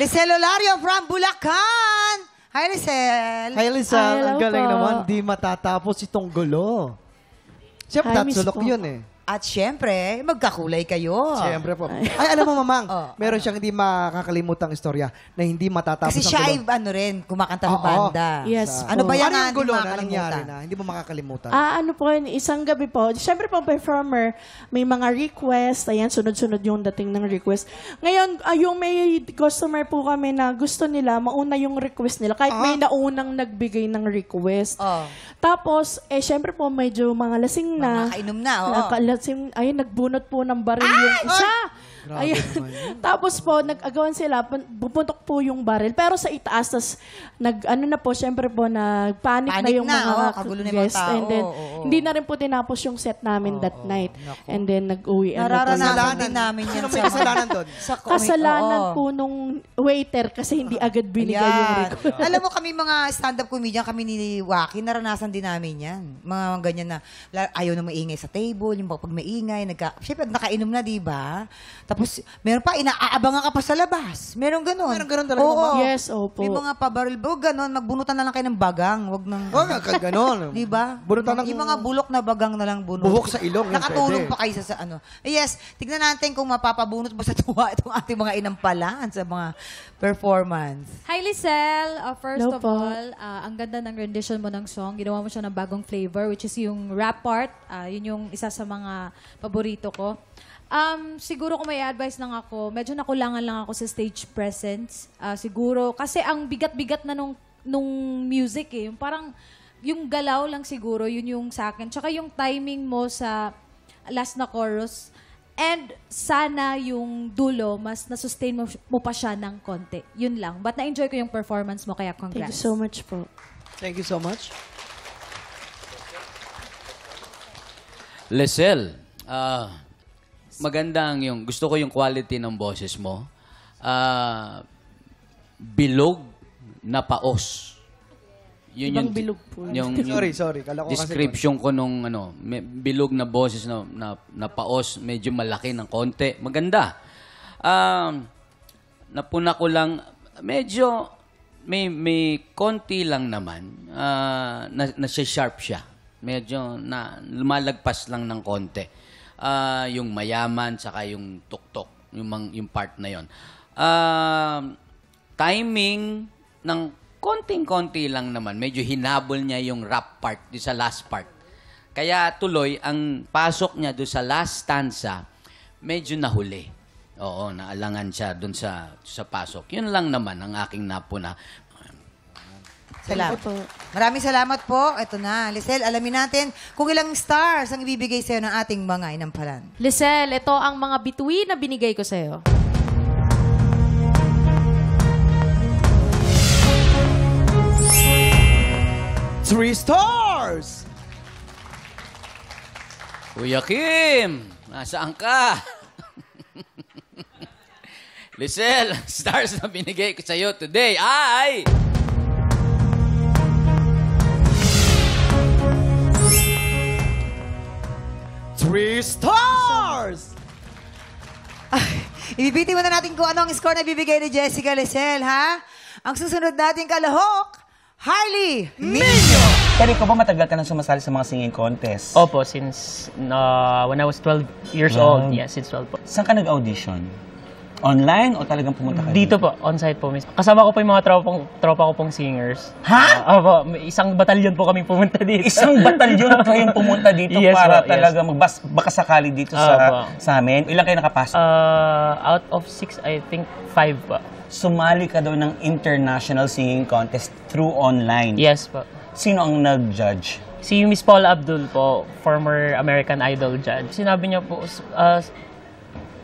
Lisel Olario from Bulacan. Hi, Lisel. Hi, Lisel. Hello Ang galing po. naman. Di matatapos itong gulo. Siyempre, Hi, that's miss sulok po. yun eh. At syempre, magkakulay kayo. Siyempre po. Ay, alam mo, Mamang, Oh, meron siyang hindi makakalimutang istorya na hindi matatapos Kasi ang siya ay gulo. rin, kumakanta ng Oo. banda. Yes Ano po. ba yan Ano yung gulo na makakalimutan? nangyari na hindi mo makakalimutan? Ano po, isang gabi po, syempre po, performer, may mga request, ayan, sunod-sunod yung dating ng request. Ngayon, yung may customer po kami na gusto nila, mauna yung request nila, kahit may naunang nagbigay ng request. Oh. Tapos, syempre po, medyo mga lasing na. Nakainom na, oo. Nakalasing, ayun, nagbunot po ng baril yung isa. Grabe Ayun. naman yun. Tapos po, nag-agawan sila, bupuntok po yung baril. Pero sa itaas, tas ano na po, syempre po, nagpanic na Panic yung na, mga oo, kagulo na yung mga guests. tao, And then, oo. hindi na rin po tinapos yung set namin that night. And then, nag-uwi. Nararanasan din namin yan. Sino may kasalanan doon? Kasalanan po nung waiter kasi hindi agad binigay yung Ayan. request. Alam mo kami mga stand-up comedian, kami ni Waki, naranasan din namin yan. Mga ganyan na ayaw na maingay sa table, yung pag maingay, siyempre nakainom na, di ba? Tapos, meron pa, inaabangan ka pa sa labas. Meron ganun. Meron ganun talaga, Oo. Mama? Yes, opo. May mga pabaril, ganun, magbunutan na lang kayo ng bagang. Wag nang... Huwag ka ganon. Di ba? Bunutan ng... Yung mga bulok na bagang na lang bunot. Buhok sa ilong, yun Nakatulong pwede. pa kayo sa ano. Yes, tignan natin kung mapapabunot ba sa tuwa itong ating mga inampalan sa mga performance. Hi, Lisel. First Hello of po. all, ang ganda ng rendition mo ng song. Ginawa mo siya ng bagong flavor, which is yung rap part. Yun yung isa sa mga paborito ko. Siguro kung may advice lang ako, medyo nakulangan lang ako sa stage presence. Siguro, kasi ang bigat-bigat na nung music eh. Yung parang, yung galaw lang siguro, yun yung sa akin. Tsaka yung timing mo sa last na chorus. And sana yung dulo, mas na-sustain mo pa siya ng konti. Yun lang. But na-enjoy ko yung performance mo, kaya Thank you congrats. so much po. Thank you so much. Lisel, maganda ang yung, gusto ko yung quality ng boses mo. Bilog na paos. Yun Ibang bilog po. Yung Sorry. Kala ko kasi... description ko nung bilog na boses na paos, medyo malaki ng konti. Maganda. Napuna ko lang, medyo may konti lang naman na sharp siya. Medyo na lumalagpas lang ng konti. Yung mayaman saka yung tuktok, yung part na yon. Timing ng konting-konti lang naman. Medyo hinabol niya yung rap part doon sa last part. Kaya tuloy, ang pasok niya doon sa last stanza, medyo nahuli. Oo, naalangan siya doon sa pasok. Yun lang naman ang aking napuna. Salamat. Thank you po. Maraming salamat po. Ito na. Lisel, alamin natin kung ilang stars ang ibibigay sa'yo ng ating mga inampalan. Lisel, ito ang mga bituin na binigay ko sa'yo. Three stars! Kuya Kim, nasaan ka? Lisel, stars na binigay ko sa'yo today ay... Three stars! Ibibiti muna natin kung ano ang score na bibigay ni Jessica Lisel, ha? Ang susunod nating kalahok, Harley Minyo! Pero ikaw ba matagal ka nang sumasali sa mga singing contest? Opo, since when I was 12 years old. Yes, since 12 po. Saan ka nag-audition? Online o talagang pumunta ka Dito po, on-site po mismo. Kasama ko po yung mga tropa ko pong singers. Ha? Opo, may isang batalyon po kaming pumunta dito. Isang batalyon kayong pumunta dito Yes para po, yes. talaga magbakasakali dito sa amin. Ilan kayo nakapasok? Out of 6, I think 5 po. Sumali ka daw ng international singing contest through online. Yes po. Sino ang nag-judge? Si Miss Paula Abdul po, former American Idol judge. Sinabi niya po,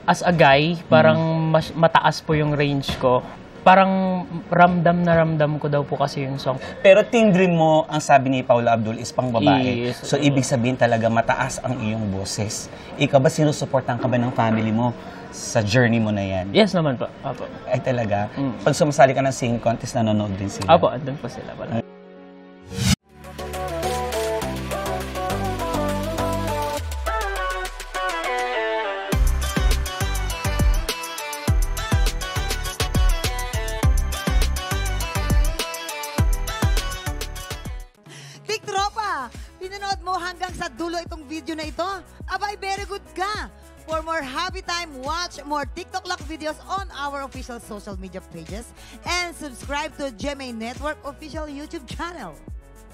as a guy, parang mataas po yung range ko. Parang ramdam na ramdam ko daw po kasi yung song. Pero timbre mo, ang sabi ni Paula Abdul, is pang babae. Yes. So, ibig sabihin talaga mataas ang iyong boses. Ikaw ba, sinusuportahan ka ba ng family mo sa journey mo na yan? Yes naman po. Apo. Ay talaga? Pag sumasali ka ng singing contest, nanonood din sila? Apo, andun po sila. Wala. pinanood mo hanggang sa dulo itong video na ito? Abay, very good ka! For more happy time, watch more TikTok Lock videos on our official social media pages and subscribe to GMA Network official YouTube channel.